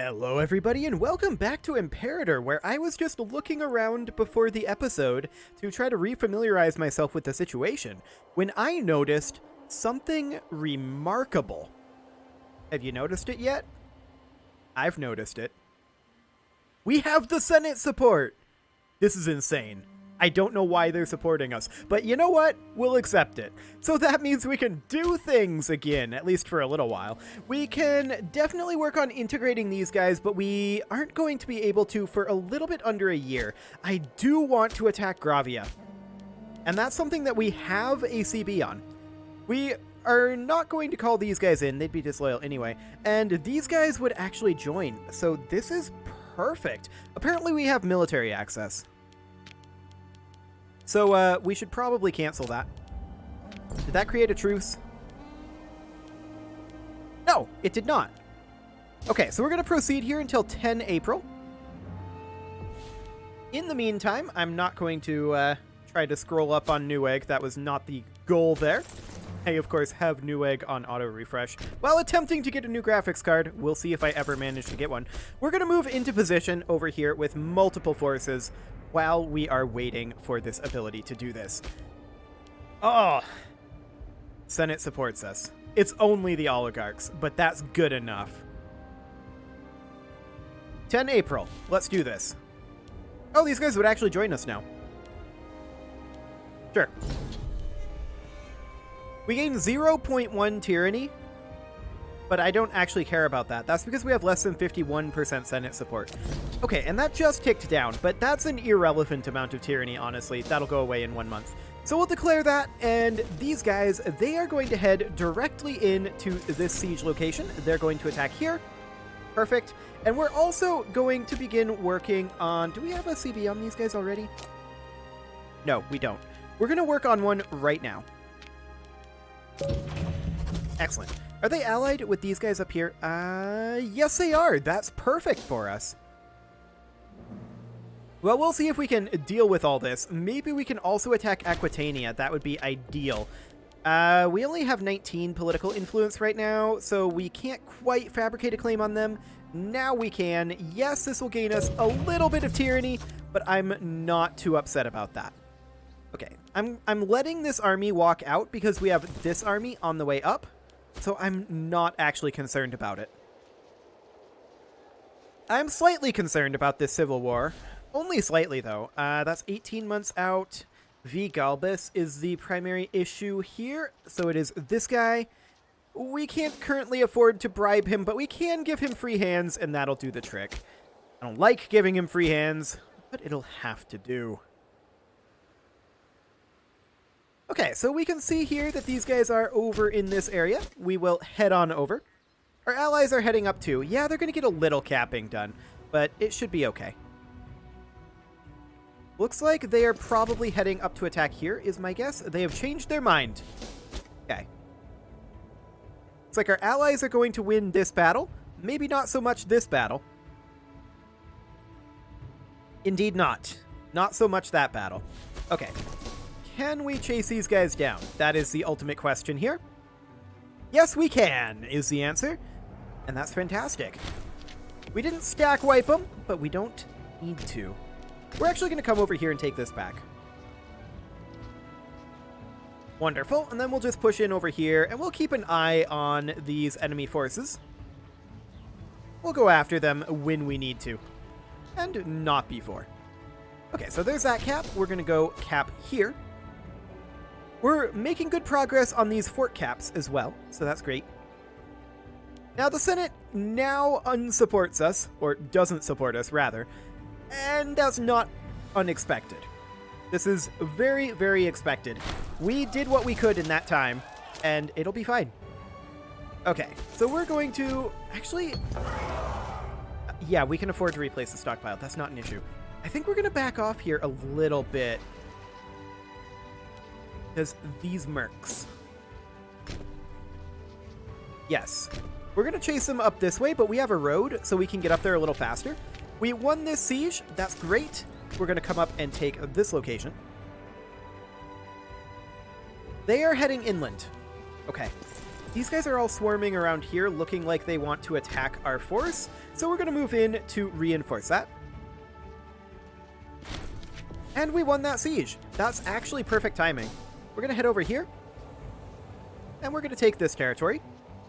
Hello everybody and welcome back to Imperator, where I was just looking around before the episode to try to refamiliarize myself with the situation, when I noticed something remarkable. Have you noticed it yet? I've noticed it. We have the Senate support! This is insane. I don't know why they're supporting us, but you know what? We'll accept it. So that means we can do things again, at least for a little while. We can definitely work on integrating these guys, but we aren't going to be able to for a little bit under a year. I do want to attack Gravia, and that's something that we have a CB on. We are not going to call these guys in, they'd be disloyal anyway, and these guys would actually join, so this is perfect. Apparently we have military access. So, we should probably cancel that. Did that create a truce? No, it did not. Okay, so we're going to proceed here until 10 April. In the meantime, I'm not going to try to scroll up on Newegg. That was not the goal there. I, of course, have Newegg on auto-refresh while attempting to get a new graphics card. We'll see if I ever manage to get one. We're going to move into position over here with multiple forces while we are waiting for this ability to do this. Oh, Senate supports us. It's only the oligarchs, but that's good enough. 10 April. Let's do this. Oh, these guys would actually join us now. Sure. We gain 0.1 tyranny, but I don't actually care about that. That's because we have less than 51% Senate support. Okay, and that just ticked down, but that's an irrelevant amount of tyranny, honestly. That'll go away in 1 month. So we'll declare that, and these guys, they are going to head directly into this siege location. They're going to attack here. Perfect. And we're also going to begin working on... Do we have a CB on these guys already? No, we don't. We're going to work on one right now. Excellent. Are they allied with these guys up here? Yes they are. That's perfect for us. Well, we'll see if we can deal with all this. Maybe we can also attack Aquitania. That would be ideal. We only have 19 political influence right now, so we can't quite fabricate a claim on them. Now we can. Yes, this will gain us a little bit of tyranny, but I'm not too upset about that. Okay, I'm letting this army walk out because we have this army on the way up. So I'm not actually concerned about it. I'm slightly concerned about this civil war. Only slightly, though. That's 18 months out. V. Galbus is the primary issue here. So it is this guy. We can't currently afford to bribe him, but we can give him free hands, and that'll do the trick. I don't like giving him free hands, but it'll have to do. Okay, so we can see here that these guys are over in this area. We will head on over. Our allies are heading up too. Yeah, they're going to get a little capping done, but it should be okay. Looks like they are probably heading up to attack here, is my guess. They have changed their mind. Okay. Looks like our allies are going to win this battle. Maybe not so much this battle. Indeed not. Not so much that battle. Okay. Can we chase these guys down? That is the ultimate question here. Yes, we can, is the answer. And that's fantastic. We didn't stack wipe them, but we don't need to. We're actually going to come over here and take this back. Wonderful. And then we'll just push in over here, and we'll keep an eye on these enemy forces. We'll go after them when we need to, and not before. Okay, so there's that cap. We're going to go cap here. We're making good progress on these fort caps as well, so that's great. Now the Senate now unsupports us, or doesn't support us, rather, and that's not unexpected. This is very, very expected. We did what we could in that time, and it'll be fine. Okay, so we're going to... Actually, yeah, we can afford to replace the stockpile. That's not an issue. I think we're going to back off here a little bit. Because these mercs. Yes. We're going to chase them up this way, but we have a road, so we can get up there a little faster. We won this siege. That's great. We're going to come up and take this location. They are heading inland. Okay. These guys are all swarming around here, looking like they want to attack our force. So we're going to move in to reinforce that. And we won that siege. That's actually perfect timing. We're going to head over here. And we're going to take this territory.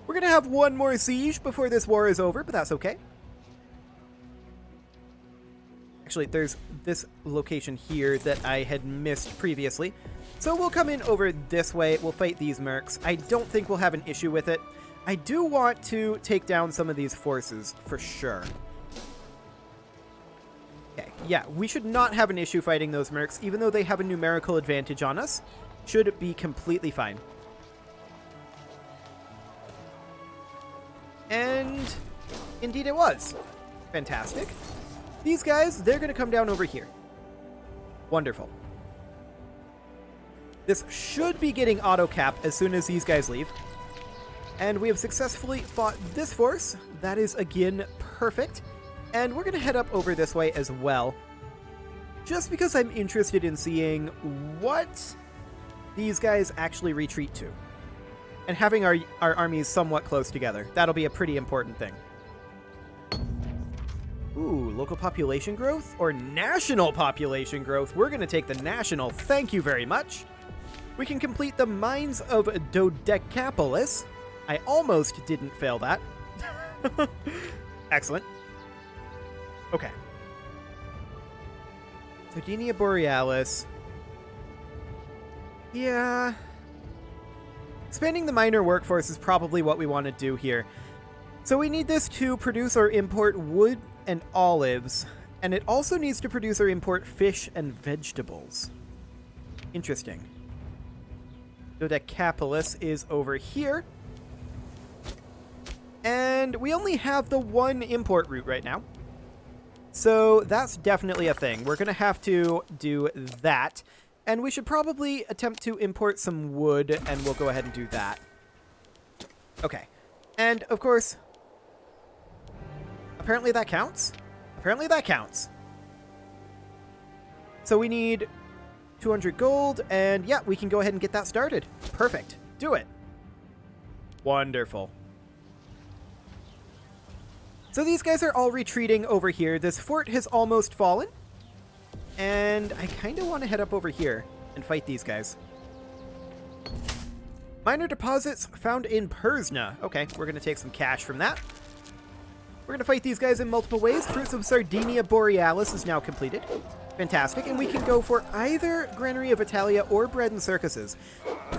We're going to have one more siege before this war is over, but that's okay. Actually, there's this location here that I had missed previously. So we'll come in over this way. We'll fight these mercs. I don't think we'll have an issue with it. I do want to take down some of these forces for sure. Okay, yeah, we should not have an issue fighting those mercs, even though they have a numerical advantage on us. Should be completely fine. And indeed it was. Fantastic. These guys, they're going to come down over here. Wonderful. This should be getting auto-cap as soon as these guys leave. And we have successfully fought this force. That is, again, perfect. And we're going to head up over this way as well. Just because I'm interested in seeing what these guys actually retreat to. And having our armies somewhat close together. That'll be a pretty important thing. Ooh, local population growth or national population growth? We're going to take the national. Thank you very much. We can complete the Mines of Dodecapolis. I almost didn't fail that. Excellent. Okay. Sardinia Borealis. Yeah. Expanding the minor workforce is probably what we want to do here. So we need this to produce or import wood and olives, and it also needs to produce or import fish and vegetables. Interesting. Dodecapolis is over here. And we only have the one import route right now. So that's definitely a thing. We're going to have to do that. And we should probably attempt to import some wood, and we'll go ahead and do that. Okay. And, of course, apparently that counts. Apparently that counts. So we need 200 gold, and yeah, we can go ahead and get that started. Perfect. Do it. Wonderful. So these guys are all retreating over here. This fort has almost fallen. And I kind of want to head up over here and fight these guys. Minor deposits found in Persna. Okay, we're going to take some cash from that. We're going to fight these guys in multiple ways. Fruits of Sardinia Borealis is now completed. Fantastic. And we can go for either Granary of Italia or Bread and Circuses.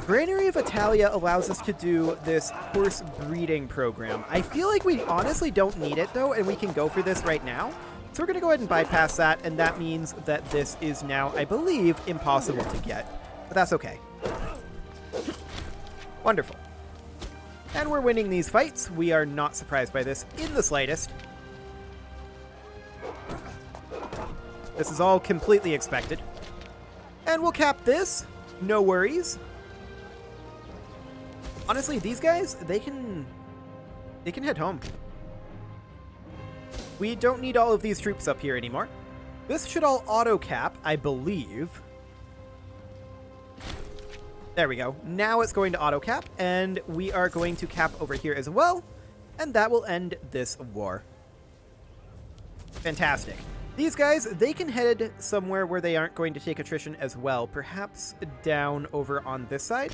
Granary of Italia allows us to do this horse breeding program. I feel like we honestly don't need it, though, and we can go for this right now. So we're going to go ahead and bypass that, and that means that this is now, I believe, impossible to get. But that's okay. Wonderful. And we're winning these fights. We are not surprised by this in the slightest. This is all completely expected. And we'll cap this. No worries. Honestly, these guys, they can head home. We don't need all of these troops up here anymore. This should all auto-cap, I believe. There we go. Now it's going to auto-cap, and we are going to cap over here as well, and that will end this war. Fantastic. These guys, they can head somewhere where they aren't going to take attrition as well. Perhaps down over on this side?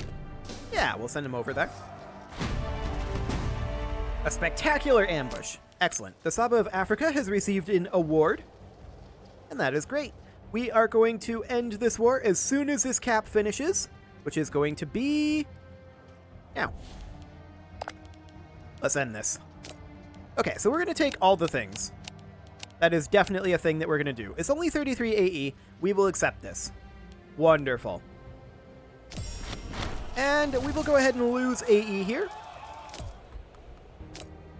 Yeah, we'll send them over there. A spectacular ambush. Excellent. The Saba of Africa has received an award, and that is great. We are going to end this war as soon as this cap finishes, which is going to be now. Let's end this. Okay, so we're going to take all the things. That is definitely a thing that we're going to do. It's only 33 AE. We will accept this. Wonderful. And we will go ahead and lose AE here.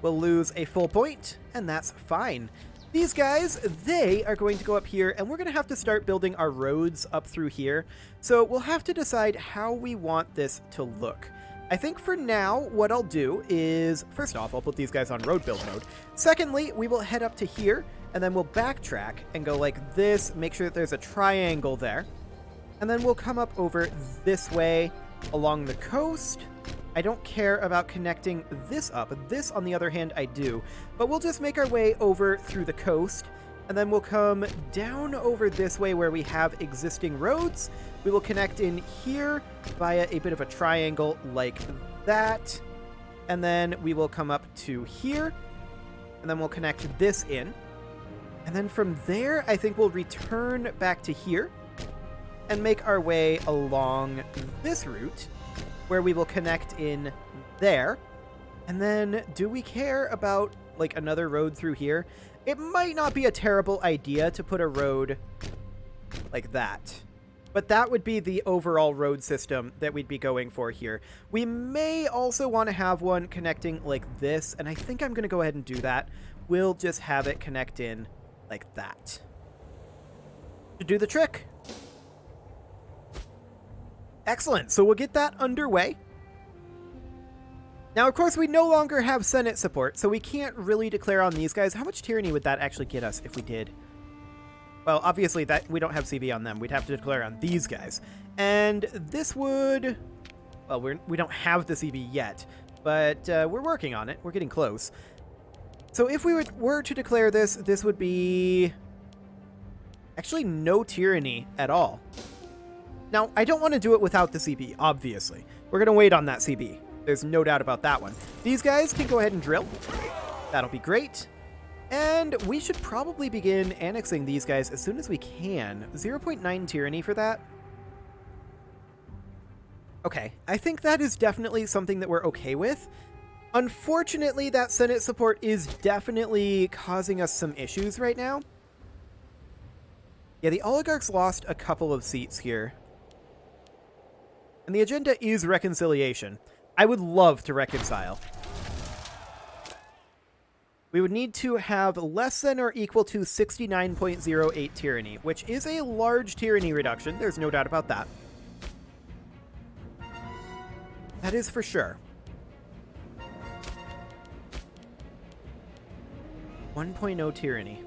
We'll lose a full point, and that's fine. These guys, they are going to go up here, and we're going to have to start building our roads up through here. So we'll have to decide how we want this to look. I think for now, what I'll do is, first off, I'll put these guys on road build mode. Secondly, we will head up to here, and then we'll backtrack and go like this, make sure that there's a triangle there. And then we'll come up over this way along the coast. I don't care about connecting this up. This, on the other hand, I do. But we'll just make our way over through the coast, and then we'll come down over this way where we have existing roads. We will connect in here via a bit of a triangle like that, and then we will come up to here, and then we'll connect this in. And then from there, I think we'll return back to here and make our way along this route, where we will connect in there. And then, do we care about, like, another road through here? It might not be a terrible idea to put a road like that. But that would be the overall road system that we'd be going for here. We may also want to have one connecting like this, and I think I'm going to go ahead and do that. We'll just have it connect in like that to do the trick. Excellent. So we'll get that underway. Now, of course, we no longer have Senate support, so we can't really declare on these guys. How much tyranny would that actually get us if we did? Well, obviously, that we don't have CB on them. We'd have to declare on these guys. And this would... Well, we don't have the CB yet, but we're working on it. We're getting close. So if we were to declare this, this would be... actually no tyranny at all. Now, I don't want to do it without the CB, obviously. We're going to wait on that CB. There's no doubt about that one. These guys can go ahead and drill. That'll be great. And we should probably begin annexing these guys as soon as we can. 0.9 tyranny for that. Okay, I think that is definitely something that we're okay with. Unfortunately, that Senate support is definitely causing us some issues right now. Yeah, the oligarchs lost a couple of seats here. And the agenda is reconciliation. I would love to reconcile. We would need to have less than or equal to 69.08 tyranny, which is a large tyranny reduction. There's no doubt about that. That is for sure. 1.0 tyranny.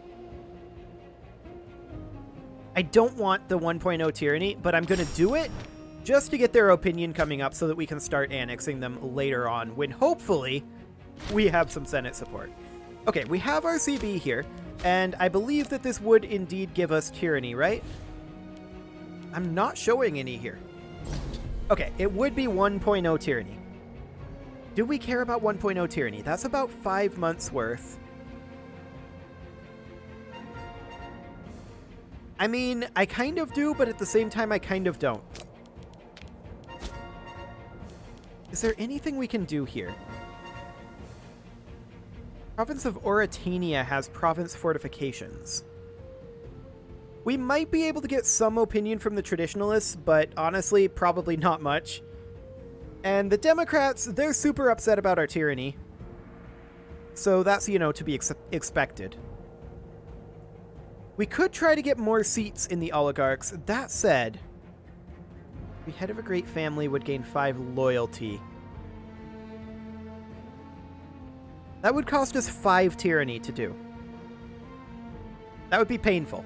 I don't want the 1.0 tyranny, but I'm going to do it just to get their opinion coming up so that we can start annexing them later on when hopefully we have some Senate support. Okay, we have our CB here, and I believe that this would indeed give us tyranny, right? I'm not showing any here. Okay, it would be 1.0 tyranny. Do we care about 1.0 tyranny? That's about 5 months worth. I mean, I kind of do, but at the same time, I kind of don't. Is there anything we can do here? Province of Oritania has province fortifications. We might be able to get some opinion from the traditionalists, but honestly, probably not much. And the Democrats, they're super upset about our tyranny. So that's, you know, to be expected. We could try to get more seats in the oligarchs. That said, the head of a great family would gain 5 loyalty. That would cost us 5 tyranny to do. That would be painful.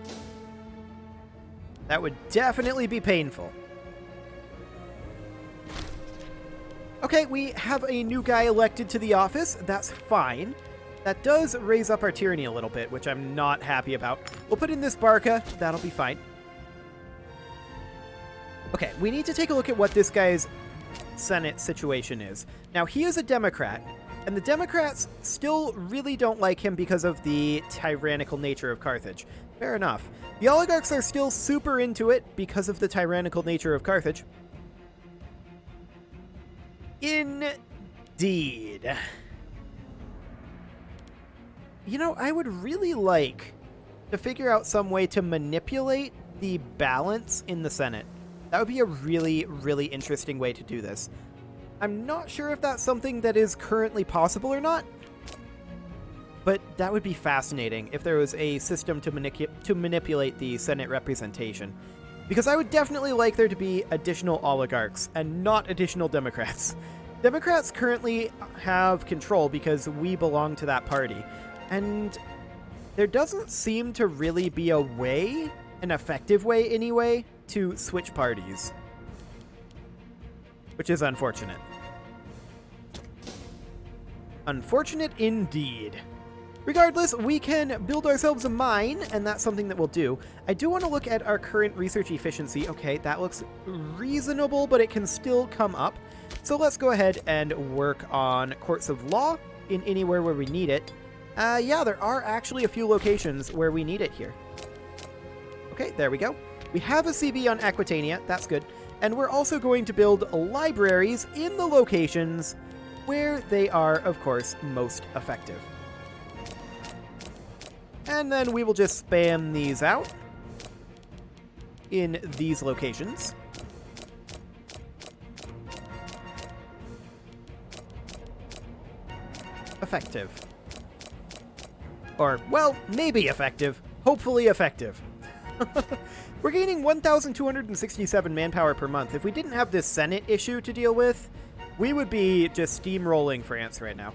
That would definitely be painful. Okay, we have a new guy elected to the office. That's fine. That does raise up our tyranny a little bit, which I'm not happy about. We'll put in this Barca. That'll be fine. Okay, we need to take a look at what this guy's Senate situation is. Now, he is a Democrat, and the Democrats still really don't like him because of the tyrannical nature of Carthage. Fair enough. The oligarchs are still super into it because of the tyrannical nature of Carthage. Indeed. You know, I would really like to figure out some way to manipulate the balance in the Senate. That would be a really, really interesting way to do this. I'm not sure if that's something that is currently possible or not, but that would be fascinating if there was a system to manipulate the Senate representation. Because I would definitely like there to be additional oligarchs and not additional Democrats. Democrats currently have control because we belong to that party. And there doesn't seem to really be a way, an effective way anyway, to switch parties. Which is unfortunate. Unfortunate indeed. Regardless, we can build ourselves a mine, and that's something that we'll do. I do want to look at our current research efficiency. Okay, that looks reasonable, but it can still come up. So let's go ahead and work on courts of law in anywhere where we need it. Yeah, there are actually a few locations where we need it here. Okay, there we go. We have a CB on Aquitania. That's good. And we're also going to build libraries in the locations where they are, of course, most effective. And then we will just spam these out in these locations. Effective. Or, well, maybe effective. Hopefully effective. We're gaining 1,267 manpower per month. If we didn't have this Senate issue to deal with, we would be just steamrolling France right now.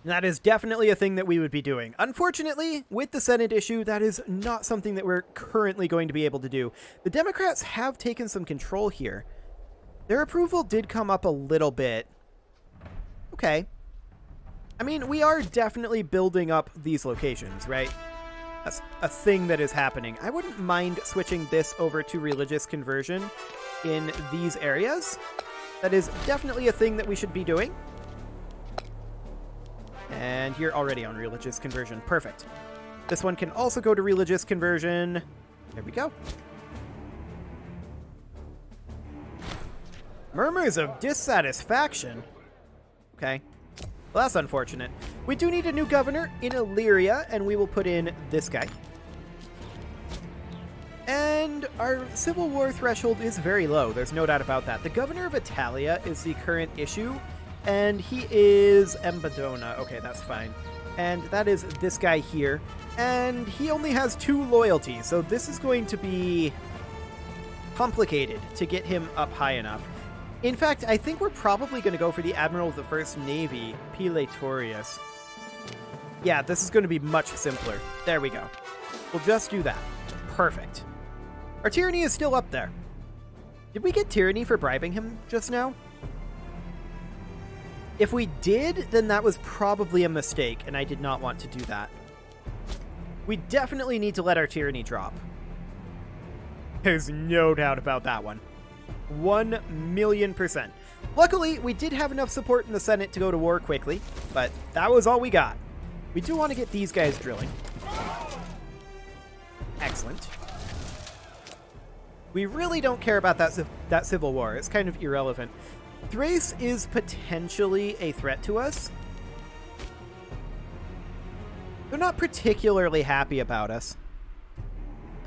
That is definitely a thing that we would be doing. Unfortunately, with the Senate issue, that is not something that we're currently going to be able to do. The Democrats have taken some control here. Their approval did come up a little bit. Okay. I mean, we are definitely building up these locations, right? That's a thing that is happening. I wouldn't mind switching this over to religious conversion in these areas. That is definitely a thing that we should be doing. And you're already on religious conversion. Perfect. This one can also go to religious conversion. There we go. Murmurs of Dissatisfaction. Okay. Well, that's unfortunate. We do need a new governor in Illyria, and we will put in this guy. And our civil war threshold is very low. There's no doubt about that. The governor of Italia is the current issue, and he is Embadona. Okay, that's fine. And that is this guy here. And he only has 2 loyalties, so this is going to be complicated to get him up high enough. In fact, I think we're probably going to go for the Admiral of the First Navy, Pilatorius. Yeah, this is going to be much simpler. There we go. We'll just do that. Perfect. Our tyranny is still up there. Did we get tyranny for bribing him just now? If we did, then that was probably a mistake, and I did not want to do that. We definitely need to let our tyranny drop. There's no doubt about that one. 1,000,000%. Luckily, we did have enough support in the Senate to go to war quickly, but that was all we got. We do want to get these guys drilling. Excellent. We really don't care about that civil war. It's kind of irrelevant. Thrace is potentially a threat to us. They're not particularly happy about us.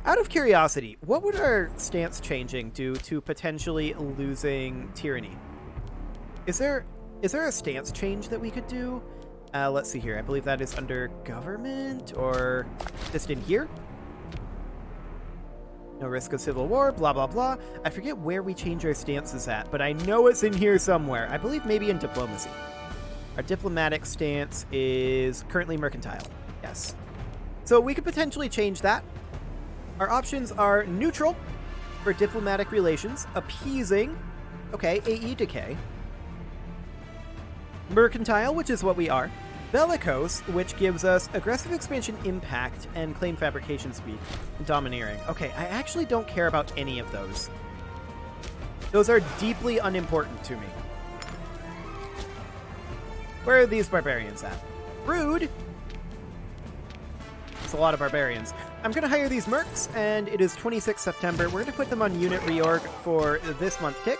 Out of curiosity, what would our stance changing do to potentially losing tyranny? Is there a stance change that we could do? Let's see here. I believe that is under government, or just in here. No risk of civil war, blah, blah, blah. I forget where we change our stances at, but I know it's in here somewhere. I believe maybe in diplomacy. Our diplomatic stance is currently mercantile. Yes. So we could potentially change that. Our options are neutral for diplomatic relations, appeasing, okay, AE decay, mercantile, which is what we are, bellicose, which gives us aggressive expansion impact and claim fabrication speed, domineering. Okay, I actually don't care about any of those. Those are deeply unimportant to me. Where are these barbarians at? Rude! It's a lot of barbarians. I'm going to hire these mercs, and it is 26 September. We're going to put them on unit reorg for this month tick.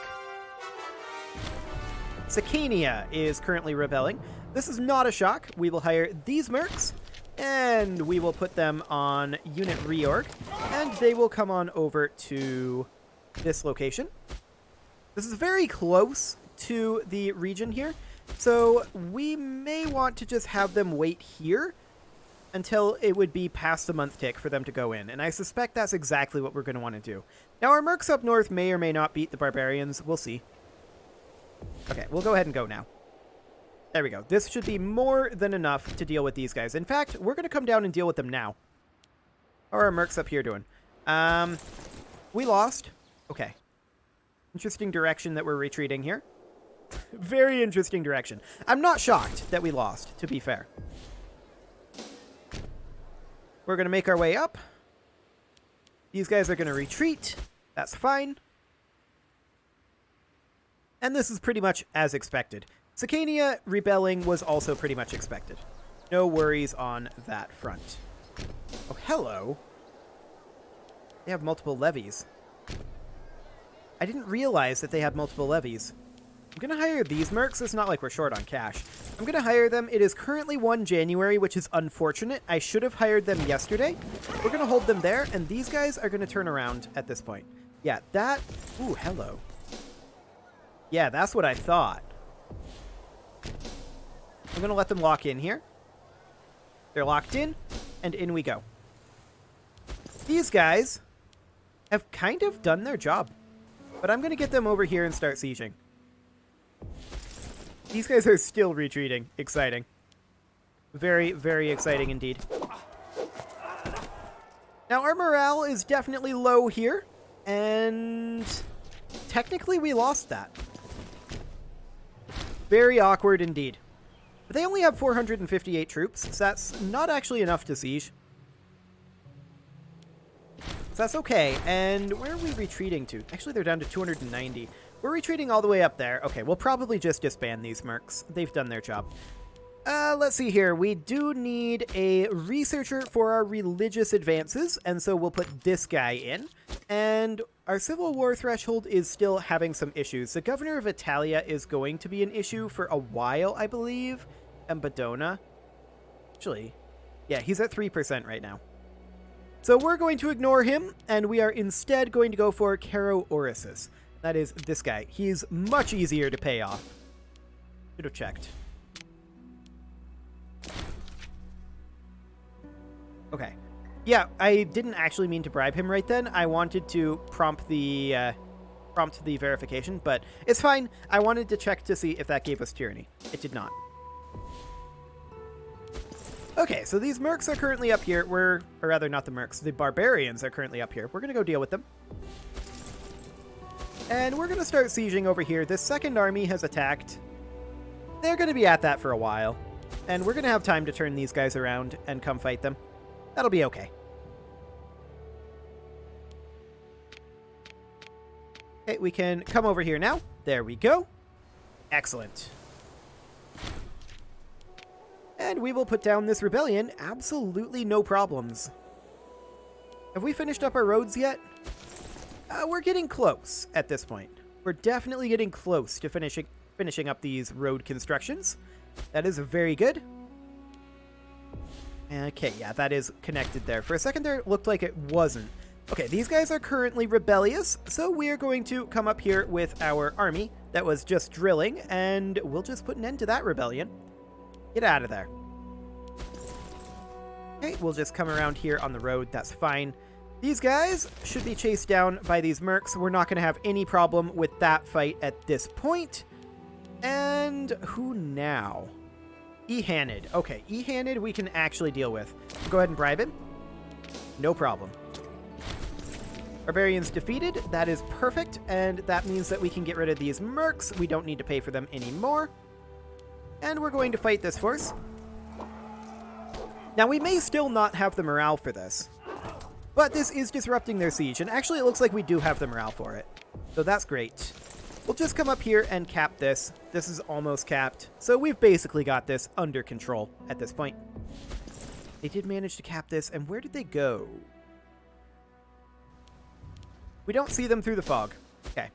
Sicania is currently rebelling. This is not a shock. We will hire these mercs, and we will put them on unit reorg, and they will come on over to this location. This is very close to the region here, so we may want to just have them wait here until it would be past the month tick for them to go in, and I suspect that's exactly what we're going to want to do. Now, our mercs up north may or may not beat the barbarians. We'll see. Okay, we'll go ahead and go now. There we go. This should be more than enough to deal with these guys. In fact, we're going to come down and deal with them now. How are our mercs up here doing? We lost. Okay. Interesting direction that we're retreating here. Very interesting direction. I'm not shocked that we lost, to be fair. We're going to make our way up. These guys are going to retreat. That's fine. And this is pretty much as expected. Sicania rebelling was also pretty much expected. No worries on that front. Oh, hello. They have multiple levies. I didn't realize that they had multiple levies. I'm going to hire these mercs. It's not like we're short on cash. I'm going to hire them. It is currently 1 January, which is unfortunate. I should have hired them yesterday. We're going to hold them there, and these guys are going to turn around at this point. Yeah, that... Ooh, hello. Yeah, that's what I thought. I'm going to let them lock in here. They're locked in, and in we go. These guys have kind of done their job, but I'm going to get them over here and start sieging. These guys are still retreating. Exciting. Very, very exciting indeed. Now, our morale is definitely low here, and technically we lost that. Very awkward indeed. But they only have 458 troops, so that's not actually enough to siege. So that's okay. And where are we retreating to? Actually, they're down to 290. We're retreating all the way up there. Okay, we'll probably just disband these mercs. They've done their job. Let's see here. We do need a researcher for our religious advances, and so we'll put this guy in. And our civil war threshold is still having some issues. The governor of Italia is going to be an issue for a while, I believe. And Badona. Actually, yeah, he's at 3% right now. So we're going to ignore him, and we are instead going to go for Caro Orisis. That is this guy. He's much easier to pay off. Should have checked. Okay. Yeah, I didn't actually mean to bribe him right then. I wanted to prompt the verification, but it's fine. I wanted to check to see if that gave us tyranny. It did not. Okay, so these mercs are currently up here. Or rather, not the mercs. The barbarians are currently up here. We're going to go deal with them. And we're going to start sieging over here. This second army has attacked. They're going to be at that for a while. And we're going to have time to turn these guys around and come fight them. That'll be okay. Okay, we can come over here now. There we go. Excellent. And we will put down this rebellion. Absolutely no problems. Have we finished up our roads yet? We're getting close at this point. We're definitely getting close to finishing up these road constructions. That is very good. Okay, yeah, that is connected there. For a second there, it looked like it wasn't. Okay, these guys are currently rebellious, so we are going to come up here with our army that was just drilling, and we'll just put an end to that rebellion. Get out of there. Okay, we'll just come around here on the road. That's fine. These guys should be chased down by these mercs. We're not going to have any problem with that fight at this point. And who now? E-Handed. Okay, E-Handed we can actually deal with. Go ahead and bribe him. No problem. Barbarians defeated. That is perfect, and that means that we can get rid of these mercs. We don't need to pay for them anymore. And we're going to fight this force. Now, we may still not have the morale for this, but this is disrupting their siege, and actually it looks like we do have the morale for it. So that's great. We'll just come up here and cap this. This is almost capped, so we've basically got this under control at this point. They did manage to cap this, and where did they go? We don't see them through the fog. Okay.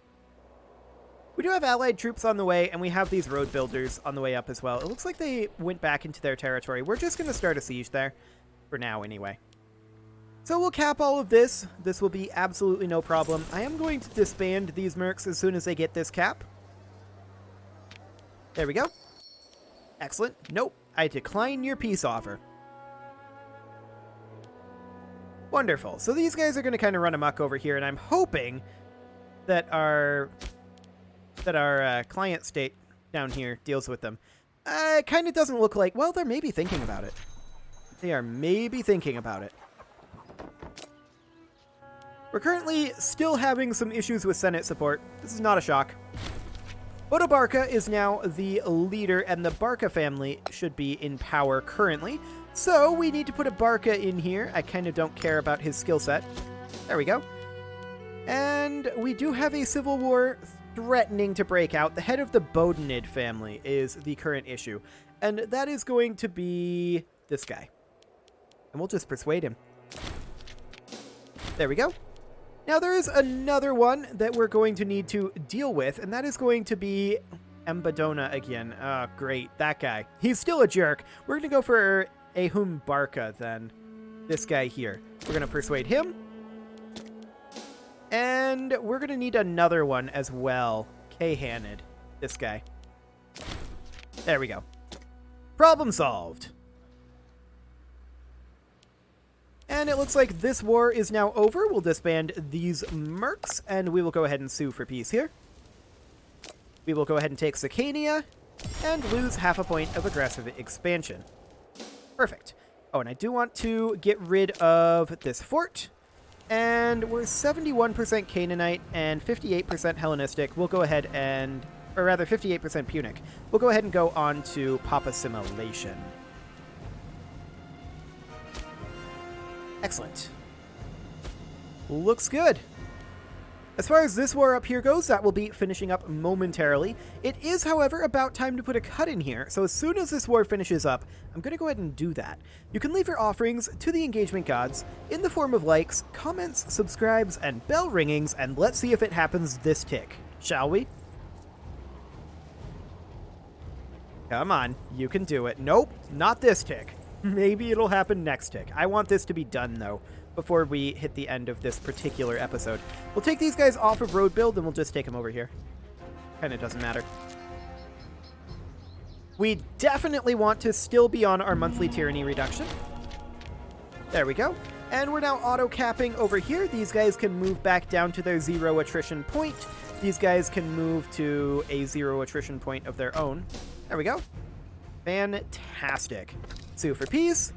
We do have allied troops on the way, and we have these road builders on the way up as well. It looks like they went back into their territory. We're just going to start a siege there, for now anyway. So we'll cap all of this. This will be absolutely no problem. I am going to disband these mercs as soon as they get this cap. There we go. Excellent. Nope. I decline your peace offer. Wonderful. So these guys are going to kind of run amok over here, and I'm hoping that our client state down here deals with them. It kind of doesn't look like... Well, they're maybe thinking about it. They are maybe thinking about it. We're currently still having some issues with Senate support. This is not a shock. Otobarka is now the leader, and the Barca family should be in power currently. So we need to put a Barca in here. I kind of don't care about his skill set. There we go. And we do have a civil war threatening to break out. The head of the Bodenid family is the current issue. And that is going to be this guy. And we'll just persuade him. There we go. Now there is another one that we're going to need to deal with, and that is going to be Embadona again. Oh, great. That guy. He's still a jerk. We're going to go for Ahum Barca then. This guy here. We're going to persuade him. And we're going to need another one as well. K-Hanid. This guy. There we go. Problem solved. And it looks like this war is now over. We'll disband these mercs, and we will go ahead and sue for peace here. We will go ahead and take Sicania, and lose half a point of aggressive expansion. Perfect. Oh, and I do want to get rid of this fort. And we're 71% Canaanite and 58% Hellenistic. We'll go ahead and, or rather 58% Punic. We'll go ahead and go on to Pop Assimilation. Excellent. Looks good. As far as this war up here goes, that will be finishing up momentarily. It is, however, about time to put a cut in here, so as soon as this war finishes up, I'm going to go ahead and do that. You can leave your offerings to the engagement gods in the form of likes, comments, subscribes, and bell ringings, and let's see if it happens this tick. Shall we? Come on, you can do it. Nope, not this tick. Maybe it'll happen next tick. I want this to be done, though, before we hit the end of this particular episode. We'll take these guys off of road build, and we'll just take them over here. Kind of doesn't matter. We definitely want to still be on our monthly tyranny reduction. There we go. And we're now auto-capping over here. These guys can move back down to their 0 attrition point. These guys can move to a 0 attrition point of their own. There we go. Fantastic. Sue for peace.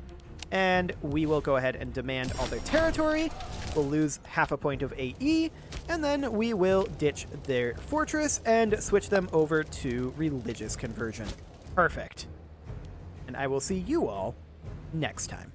And we will go ahead and demand all their territory. We'll lose half a point of AE, and then we will ditch their fortress and switch them over to religious conversion. Perfect. And I will see you all next time.